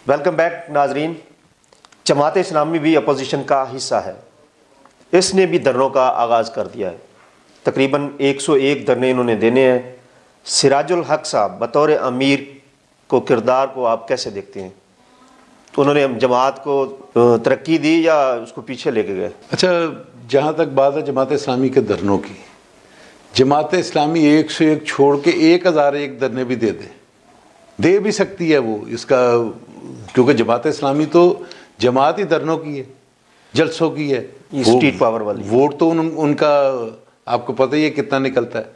Welcome back नाजरीन। जमात इस्लामी भी opposition का हिस्सा है। इसने भी धरनों का आगाज़ कर दिया है। तकरीबन 101 धरने इन्होंने देने हैं। सिराजुल हक साहब बतौर अमीर को किरदार को आप कैसे देखते हैं? तो उन्होंने जमात को तरक्की दी या उसको पीछे लेके गए? अच्छा, जहाँ तक बात है जमात इस्लामी के धरनों की, जमात इस्लामी 101 छोड़ के 1001 धरने भी दे भी सकती है वो इसका, क्योंकि जमात इस्लामी तो जमात ही धरनों की है, जलसों की है, स्ट्रीट पावर वाली। वोट तो उनका आपको पता ही है कितना निकलता है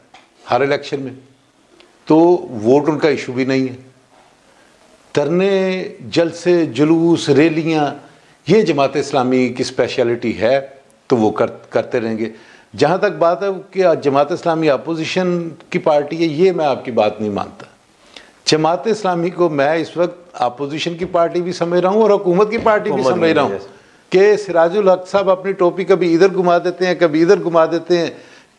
हर इलेक्शन में, तो वोट उनका इशू भी नहीं है। धरने, जलसे, जुलूस, रैलियाँ, ये जमात इस्लामी की स्पेशलिटी है, तो वो करते रहेंगे। जहाँ तक बात है कि जमात इस्लामी अपोजिशन की पार्टी है, ये मैं आपकी बात नहीं मानता। जमात इस्लामी को मैं इस वक्त अपोजिशन की पार्टी भी समझ रहा हूँ और हुकूमत की पार्टी भी समझ रहा हूँ कि सिराजुल हक साहब अपनी टोपी कभी इधर घुमा देते हैं, कभी इधर घुमा देते हैं।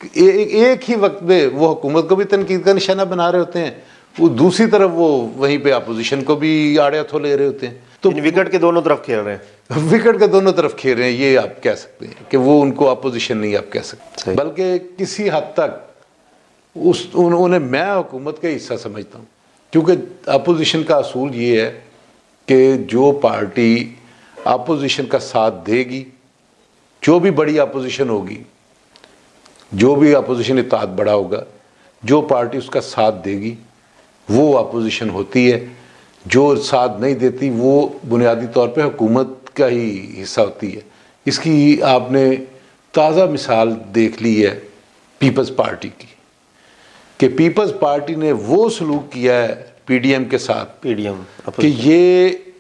एक ही वक्त में वो हुकूमत को भी तनकीद का निशाना बना रहे होते हैं, वो दूसरी तरफ वो वहीं पे अपोजिशन को भी आड़े हाथों ले रहे होते हैं। तो विकेट के दोनों तरफ खेल रहे हैं। विकेट के दोनों तरफ खेल रहे हैं, ये आप कह सकते हैं कि वो उनको अपोजिशन नहीं आप कह सकते, बल्कि किसी हद तक उन्हें मैं हुकूमत का हिस्सा समझता हूँ। क्योंकि अपोजिशन का असूल ये है कि जो पार्टी अपोजिशन का साथ देगी, जो भी बड़ी अपोजिशन होगी, जो भी अपोजिशन इत्तेहाद बड़ा होगा, जो पार्टी उसका साथ देगी वो अपोजिशन होती है। जो साथ नहीं देती वो बुनियादी तौर पे हुकूमत का ही हिस्सा होती है। इसकी आपने ताज़ा मिसाल देख ली है पीपल्स पार्टी की, कि पीपल्स पार्टी ने वो सलूक किया है पीडीएम के साथ, पीडीएम कि ये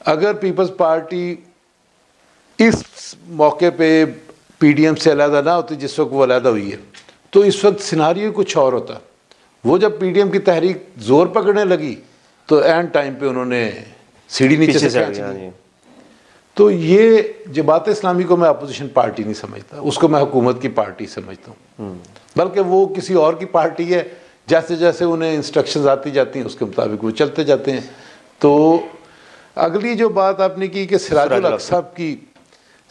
अगर पीपल्स पार्टी इस मौके पे पीडीएम से अलहदा ना होती जिस वक्त वो अलहदा हुई है, तो इस वक्त सिनारियो कुछ और होता। वो जब पीडीएम की तहरीक जोर पकड़ने लगी तो एंड टाइम पे उन्होंने सीढ़ी नीचे से खींच ली। तो ये जमात इस्लामी को मैं अपोजिशन पार्टी नहीं समझता, उसको मैं हुकूमत की पार्टी समझता हूँ। बल्कि वो किसी और की पार्टी है, जैसे जैसे उन्हें इंस्ट्रक्शंस आती जाती हैं उसके मुताबिक वो चलते जाते हैं। तो अगली जो बात आपने की कि सिराजुल हक साहब की,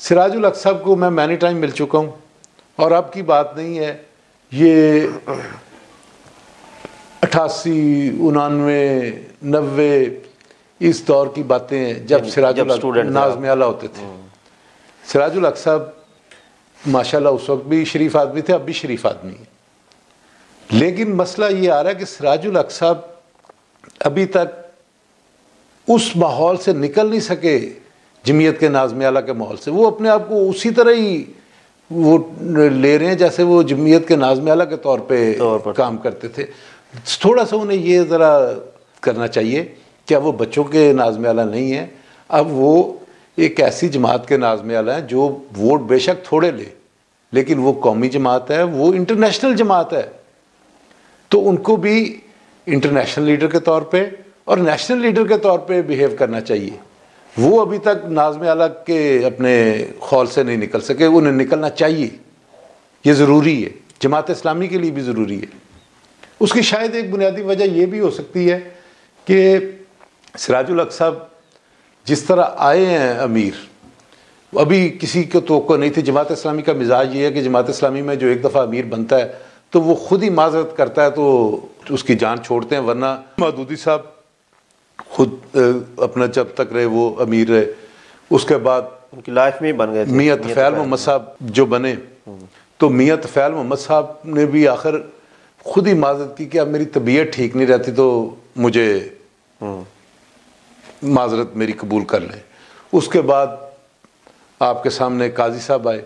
सिराजुल हक साहब को मैं मैनी टाइम मिल चुका हूँ और अब की बात नहीं है, ये 88, 89, 90 इस दौर की बातें हैं जब सिराजुल हक नाज़िम आला होते थे। सिराजुल हक साहब माशाल्लाह उस वक्त भी शरीफ आदमी थे, अब भी शरीफ आदमी है। लेकिन मसला ये आ रहा है कि सिराजुल हक साहब अभी तक उस माहौल से निकल नहीं सके, जमीयत के नाज़िम आला के माहौल से। वो अपने आप को उसी तरह ही वो ले रहे हैं जैसे वो जमीयत के नाज़िम आला के तौर पे काम करते थे। थोड़ा सा उन्हें ये ज़रा करना चाहिए कि अब वो बच्चों के नाज़िम आला नहीं है, अब वो एक ऐसी जमात के नाज़िम आला है जो वोट बेशक थोड़े ले, लेकिन वो कौमी जमात है, वो इंटरनेशनल जमात है। तो उनको भी इंटरनेशनल लीडर के तौर पे और नेशनल लीडर के तौर पे बिहेव करना चाहिए। वो अभी तक नाज़िम आला के अपने खौल से नहीं निकल सके, उन्हें निकलना चाहिए, ये ज़रूरी है, जमात इस्लामी के लिए भी ज़रूरी है। उसकी शायद एक बुनियादी वजह यह भी हो सकती है कि सिराजुल हक साहब जिस तरह आए हैं अमीर, अभी किसी को तवक्को नहीं थी। जमात इस्लामी का मिजाज ये है कि जमात इस्लामी में जो एक दफ़ा अमीर बनता है तो वो खुद ही माजरत करता है तो उसकी जान छोड़ते हैं, वरना मौदूदी साहब खुद अपना जब तक रहे वो अमीर रहे, उसके बाद उनकी लाइफ में बन गए मियाँ तफ़ैल मोहम्मद साहब जो बने, तो मियाँ तफ़ैल मोहम्मद साहब ने भी आखिर खुद ही माजरत की कि अब मेरी तबीयत ठीक नहीं रहती तो मुझे माजरत मेरी कबूल कर लें। उसके बाद आपके सामने काजी साहब आए,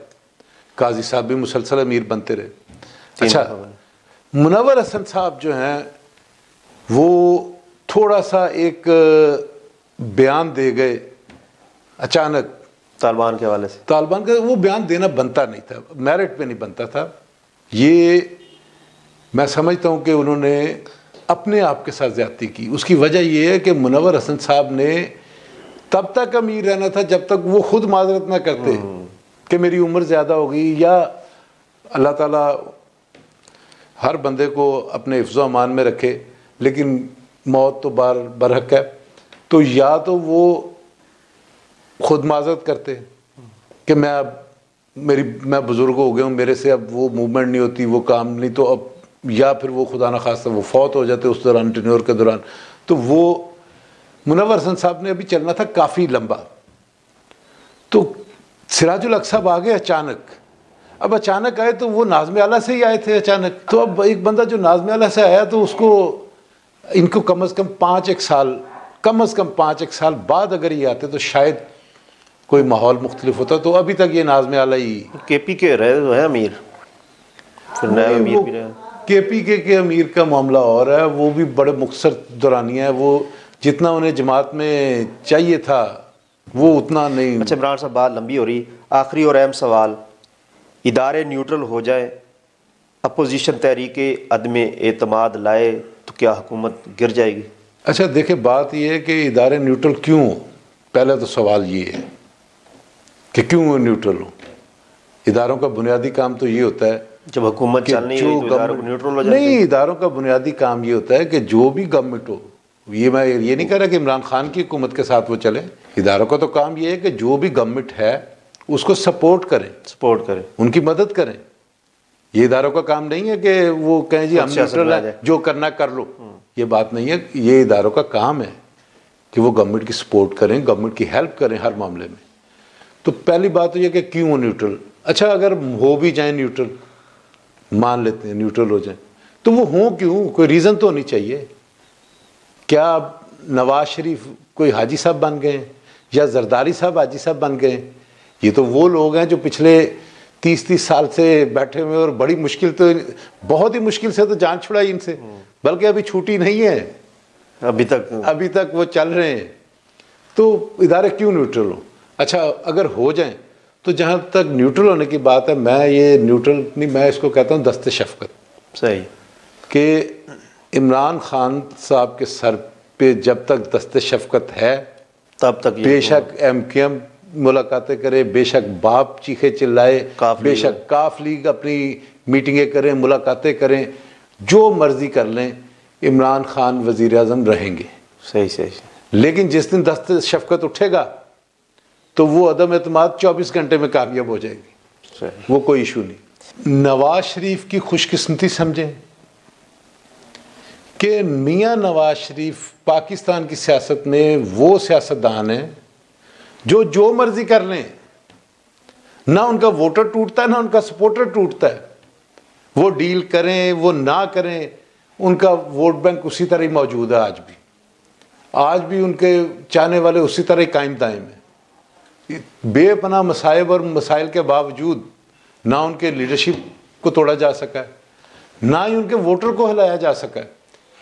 काजी साहब भी मुसलसल अमीर बनते रहे। अच्छा, मुनव्वर हसन साहब जो हैं वो थोड़ा सा एक बयान दे गए अचानक तालिबान के हवाले से। तालिबान का वो बयान देना बनता नहीं था, मेरिट पे नहीं बनता था। ये मैं समझता हूँ कि उन्होंने अपने आप के साथ ज़्यादती की। उसकी वजह यह है कि मुनव्वर हसन साहब ने तब तक अमीर रहना था जब तक वो खुद माजरत ना करते कि मेरी उम्र ज़्यादा हो गई, या अल्लाह ताला हर बंदे को अपने हिफ्ज़-ओ-अमान में रखे, लेकिन मौत तो बरहक है। तो या तो वो खुद माजरत करते कि मैं बुज़ुर्ग हो गया हूँ, मेरे से अब वो मूवमेंट नहीं होती, वो काम नहीं, तो अब, या फिर वो खुदा न खास्ता वो फौत हो जाते उस दौरान, टेन्योर के दौरान। तो वो मुनव्वर हसन साहब ने अभी चलना था काफ़ी लंबा, तो सिराजुल हक साहब आ गए अचानक। अब अचानक आए तो वो नाज़्म आला से ही आए थे अचानक, तो अब एक बंदा जो नाज़्म आला से आया तो उसको, इनको कम अज़ कम 5-1 साल बाद अगर ये आते तो शायद कोई माहौल मुख्तलिफ होता। तो अभी तक ये नाज़्म आला ही केपी के रहे तो है अमीर, फिर नया अमीर भी रहे। केपी के अमीर का मामला और है, वो भी बड़े मुख्तसर दौरानिया है, वो जितना उन्हें जमात में चाहिए था वो उतना नहीं। अच्छा इमरान साहब, बात लंबी हो रही, आखिरी और अहम सवाल, इदारे न्यूट्रल हो जाए, अपोजिशन तहरीके अदमे एतमाद लाए तो क्या हुकूमत गिर जाएगी? अच्छा देखिए, बात यह है कि इदारे न्यूट्रल क्यों हो, पहले तो सवाल ये है कि क्यों न्यूट्रल हो। इदारों का बुनियादी काम तो ये होता है, जब हुकूमत चल नहीं रही तो इदारों को न्यूट्रल हो जाए। नहीं, इदारों का बुनियादी काम ये होता है कि जो भी गवर्नमेंट हो, ये मैं ये नहीं कह रहा कि इमरान खान की हुकूमत के साथ वो चले, इदारों का तो काम ये है कि जो भी गवर्नमेंट है उसको सपोर्ट करें, उनकी मदद करें। ये इदारों का काम नहीं है कि वो कहें जी हम न्यूट्रल है, जो करना कर लो, ये बात नहीं है। ये इदारों का काम है कि वो गवर्नमेंट की सपोर्ट करें, गवर्नमेंट की हेल्प करें हर मामले में। तो पहली बात तो ये कि क्यों न्यूट्रल। अच्छा अगर हो भी जाए न्यूट्रल, मान लेते हैं न्यूट्रल हो जाए, तो वो हों क्यों, कोई रीज़न तो होनी चाहिए। क्या नवाज शरीफ कोई हाजी साहब बन गए या जरदारी साहब हाजी साहब बन गए? ये तो वो लोग हैं जो पिछले 30 साल से बैठे हुए, और बड़ी मुश्किल, तो बहुत ही मुश्किल से तो जान छुड़ाई इनसे, बल्कि अभी छूटी नहीं है, अभी तक वो चल रहे हैं। तो इदारे क्यों न्यूट्रल हो? अच्छा अगर हो जाएं तो जहाँ तक न्यूट्रल होने की बात है, मैं ये न्यूट्रल नहीं, मैं इसको कहता हूँ दस्ते शफकत। सही कि इमरान खान साहब के सर पे जब तक दस्ते शफकत है तब तक बेशक MKM मुलाकातें करे, बेशक बाप चीखे चिल्लाए, बेशक काफ लीग अपनी मीटिंगें करें, मुलाकातें करें, जो मर्जी कर लें, इमरान खान वज़ीर आज़म रहेंगे। सही। लेकिन जिस दिन दस्ते शफकत उठेगा तो वो अदम एतमाद 24 घंटे में कामयाब हो जाएगी, वो कोई इशू नहीं। नवाज शरीफ की खुशकिस्मती समझें कि मियाँ नवाज शरीफ पाकिस्तान की सियासत में वो सियासतदान हैं जो मर्जी कर लें, ना उनका वोटर टूटता है ना उनका सपोर्टर टूटता है। वो डील करें वो ना करें, उनका वोट बैंक उसी तरह ही मौजूद है। आज भी उनके चाहने वाले उसी तरह ही कायम दायम है। बेपनाह मसाइब और मसाइल के बावजूद ना उनके लीडरशिप को तोड़ा जा सका है, ना ही उनके वोटर को हिलाया जा सका है।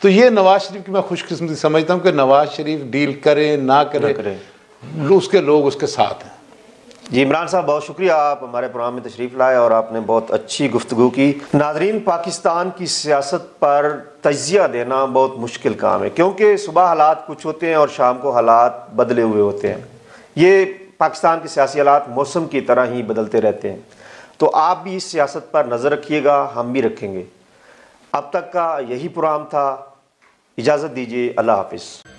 तो ये नवाज शरीफ की मैं खुशकिस्मती समझता हूँ कि नवाज शरीफ डील करें ना करें, उसके लोग उसके साथ हैं। जी इमरान साहब, बहुत शुक्रिया, आप हमारे प्रोग्राम में तशरीफ़ लाए और आपने बहुत अच्छी गुफ्तगू की। नाजरीन, पाकिस्तान की सियासत पर तजिया देना बहुत मुश्किल काम है, क्योंकि सुबह हालात कुछ होते हैं और शाम को हालात बदले हुए होते हैं। ये पाकिस्तान के सियासी हालात मौसम की तरह ही बदलते रहते हैं। तो आप भी इस सियासत पर नज़र रखिएगा, हम भी रखेंगे। अब तक का यही प्रोग्राम था, इजाज़त दीजिए, अल्लाह हाफिज़।